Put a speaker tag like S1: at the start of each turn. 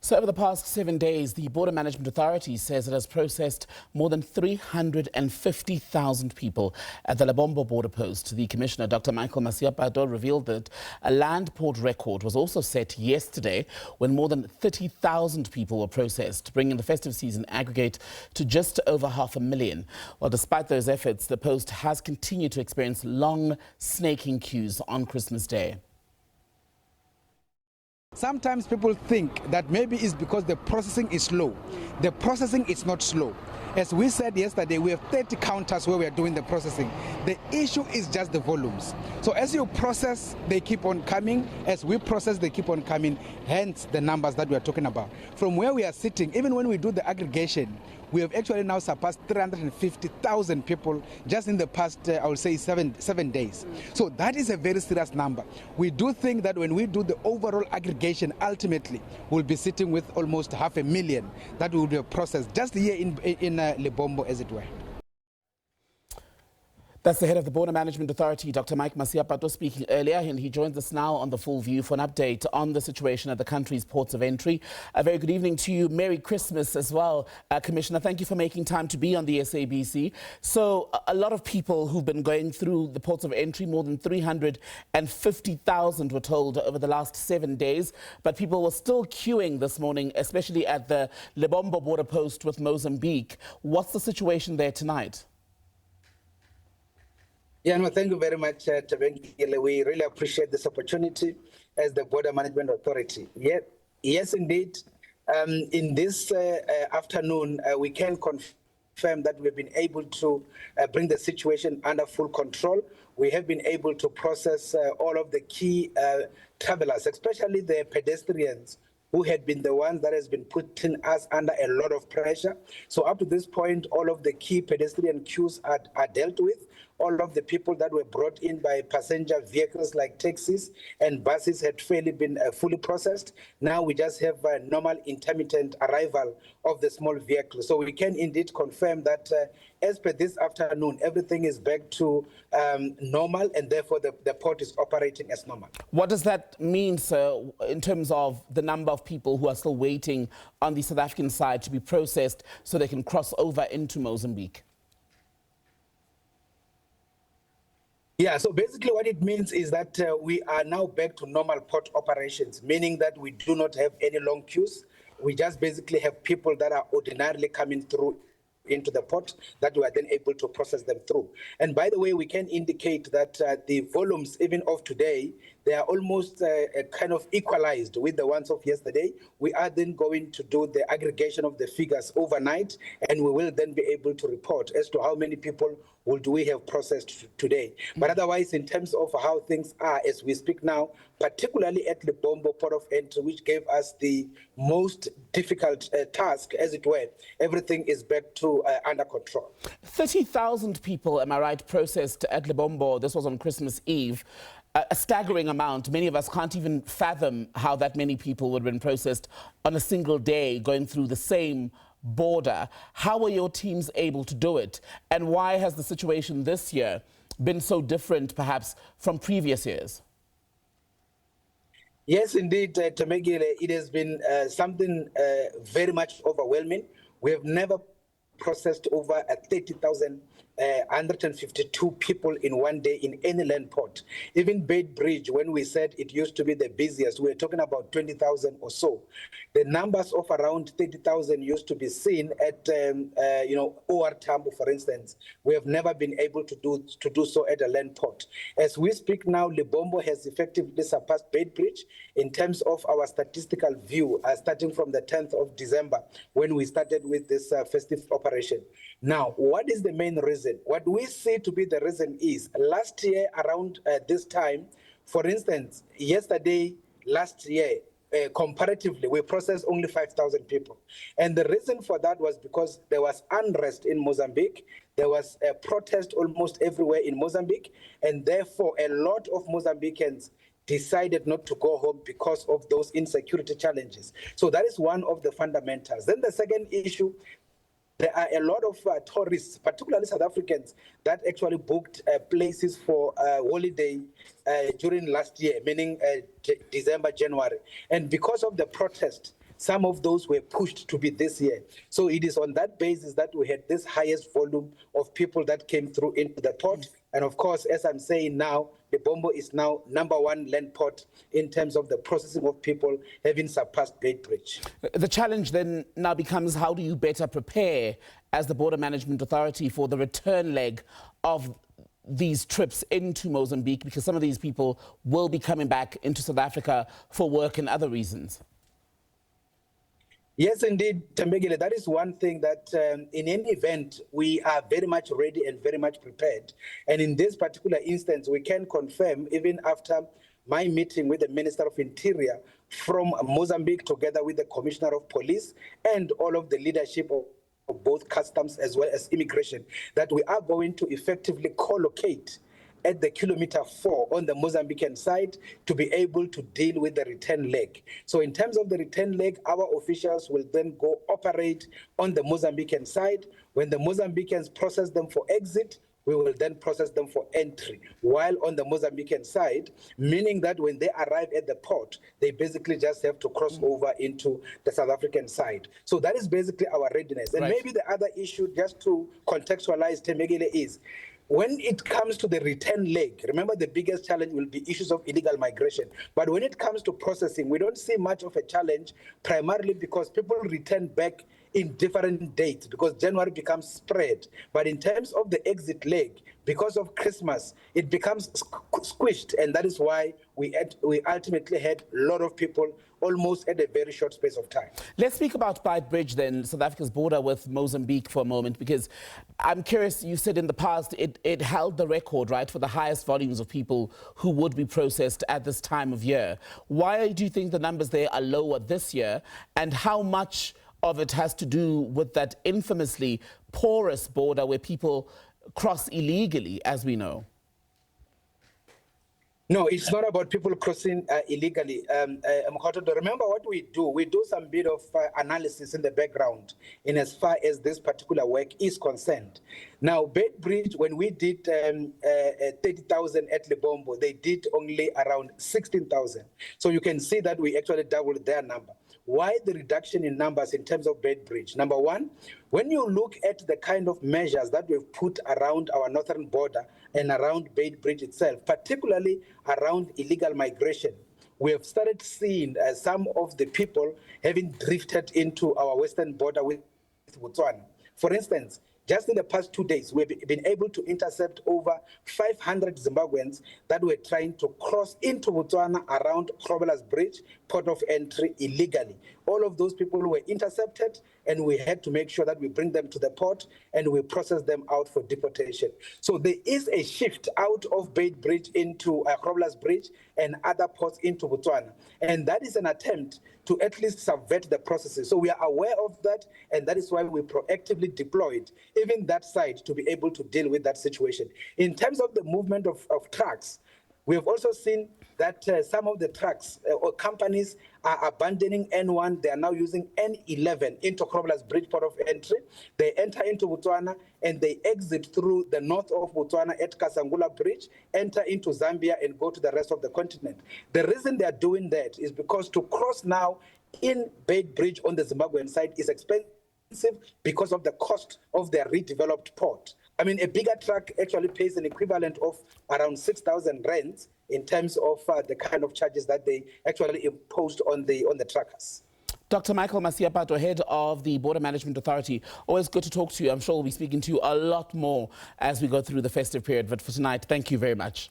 S1: So over the past 7 days, the Border Management Authority says it has processed more than 350,000 people at the Lebombo Border Post. The Commissioner, Dr Michael Masiapato, revealed that a land port record was also set yesterday when more than 30,000 people were processed, bringing the festive season aggregate to just over 500,000. Well, despite those efforts, the post has continued to experience long, snaking queues on Christmas Day.
S2: Sometimes people think that maybe it's because the processing is slow. The processing is not slow. As we said yesterday, we have 30 counters where we are doing the processing. The issue is just the volumes. So as you process, they keep on coming. As we process, they keep on coming. Hence the numbers that we are talking about. From where we are sitting, even when we do the aggregation, we have actually now surpassed 350,000 people just in the past, I would say, seven days. So that is a very serious number. We do think that when we do the overall aggregation, ultimately, we'll be sitting with almost 500,000 that will be processed just here in Lebombo, as it were.
S1: That's the head of the Border Management Authority, Dr Michael Masiapato, speaking earlier, and he joins us now on The Full View for an update on the situation at the country's ports of entry. A very good evening to you. Merry Christmas as well, Commissioner. Thank you for making time to be on the SABC. So a lot of people who've been going through the ports of entry, more than 350,000 were told over the last 7 days, but people were still queuing this morning, especially at the Lebombo Border Post with Mozambique. What's the situation there tonight?
S3: Yeah, no, thank you very much, Tabengile. We really appreciate this opportunity as the Border Management Authority. Yes, indeed. In this afternoon, we can confirm that we've been able to bring the situation under full control. We have been able to process all of the key travelers, especially the pedestrians, who had been the ones that has been putting us under a lot of pressure. So up to this point, all of the key pedestrian queues are dealt with. All of the people that were brought in by passenger vehicles like taxis and buses had been fully processed. Now we just have a normal intermittent arrival of the small vehicles. So we can indeed confirm that as per this afternoon, everything is back to normal, and therefore the port is operating as normal.
S1: What does that mean, sir, in terms of the number of people who are still waiting on the South African side to be processed so they can cross over into Mozambique?
S3: Yeah, so basically what it means is that we are now back to normal port operations, meaning that we do not have any long queues. We just basically have people that are ordinarily coming through into the port that we are then able to process them through. And by the way, we can indicate that the volumes even of today, they are almost kind of equalized with the ones of yesterday. We are then going to do the aggregation of the figures overnight, and we will then be able to report as to how many people do we have processed today. But otherwise, in terms of how things are as we speak now, particularly at the Lebombo Port of Entry, which gave us the most difficult task, as it were, everything is back to under control.
S1: 30,000 people, am I right, processed at Lebombo. This was on Christmas Eve. A staggering amount. Many of us can't even fathom how that many people would have been processed on a single day going through the same border. How were your teams able to do it? And why has the situation this year been so different, perhaps, from previous years?
S3: Yes, indeed, Temegile, it has been something very much overwhelming. We have never processed over 30,000 152 people in one day in any land port. Even Bait Bridge, when we said it used to be the busiest, we were talking about 20,000 or so. The numbers of around 30,000 used to be seen at, OR Tambo, for instance. We have never been able to do so at a land port. As we speak now, Lebombo has effectively surpassed Bait Bridge in terms of our statistical view, starting from the 10th of December, when we started with this festive operation. Now, what is the main reason? What we see to be the reason is last year around this time, for instance, last year, comparatively, we processed only 5,000 people. And the reason for that was because there was unrest in Mozambique. There was a protest almost everywhere in Mozambique. And therefore, a lot of Mozambicans decided not to go home because of those insecurity challenges. So that is one of the fundamentals. Then the second issue, there are a lot of tourists, particularly South Africans, that actually booked places for holiday during last year, meaning December, January. And because of the protest, Some of those were pushed to be this year. So it is on that basis that we had this highest volume of people that came through into the port. And of course, as I'm saying now, Lebombo is now #1 land port in terms of the processing of people, having surpassed Beitbridge.
S1: The challenge then now becomes, how do you better prepare as the Border Management Authority for the return leg of these trips into Mozambique, because some of these people will be coming back into South Africa for work and other reasons?
S3: Yes, indeed, Tembegile. That is one thing that in any event, we are very much ready and very much prepared. And in this particular instance, we can confirm, even after my meeting with the Minister of Interior from Mozambique, together with the Commissioner of Police and all of the leadership of both customs as well as immigration, that we are going to effectively co-locate at the kilometer 4 on the Mozambican side to be able to deal with the return leg. So in terms of the return leg, our officials will then go operate on the Mozambican side. When the Mozambicans process them for exit, we will then process them for entry, while on the Mozambican side, meaning that when they arrive at the port, they basically just have to cross over into the South African side. So that is basically our readiness. And maybe the other issue, just to contextualize Temegile, is when it comes to the return leg, remember the biggest challenge will be issues of illegal migration. But when it comes to processing, we don't see much of a challenge, primarily because people return back in different dates, because January becomes spread. But in terms of the exit leg, because of Christmas, it becomes squished. And that is why we ultimately had a lot of people almost at a very short space of time.
S1: Let's speak about Beitbridge then, South Africa's border with Mozambique, for a moment, because I'm curious, you said in the past it held the record, right, for the highest volumes of people who would be processed at this time of year. Why do you think the numbers there are lower this year, and how much of it has to do with that infamously porous border where people cross illegally, as we know?
S3: No, it's not about people crossing illegally. Remember what we do. We do some bit of analysis in the background in as far as this particular work is concerned. Now, Beitbridge, when we did 30,000 at Lebombo, they did only around 16,000. So you can see that we actually doubled their number. Why the reduction in numbers in terms of Beitbridge? Number one, when you look at the kind of measures that we've put around our northern border and around Beitbridge itself, particularly around illegal migration, we have started seeing some of the people having drifted into our western border with Botswana. For instance, just in the past 2 days, we've been able to intercept over 500 Zimbabweans that were trying to cross into Botswana around Krobela's Bridge, port of entry, illegally. All of those people were intercepted, and we had to make sure that we bring them to the port and we process them out for deportation. So there is a shift out of Beitbridge into Krobela's Bridge and other ports into Botswana. And that is an attempt to at least subvert the processes. So we are aware of that, and that is why we proactively deployed even that side to be able to deal with that situation. In terms of the movement of trucks, we have also seen that some of the trucks or companies are abandoning N1. They are now using N11 into Krobela's Bridge port of entry. They enter into Botswana and they exit through the north of Botswana at Kasangula Bridge, enter into Zambia and go to the rest of the continent. The reason they are doing that is because to cross now in Beitbridge on the Zimbabwean side is expensive because of the cost of their redeveloped port. I mean, a bigger truck actually pays an equivalent of around 6,000 rands in terms of the kind of charges that they actually imposed on the truckers.
S1: Dr. Michael Masiapato, head of the Border Management Authority, always good to talk to you. I'm sure we'll be speaking to you a lot more as we go through the festive period. But for tonight, thank you very much.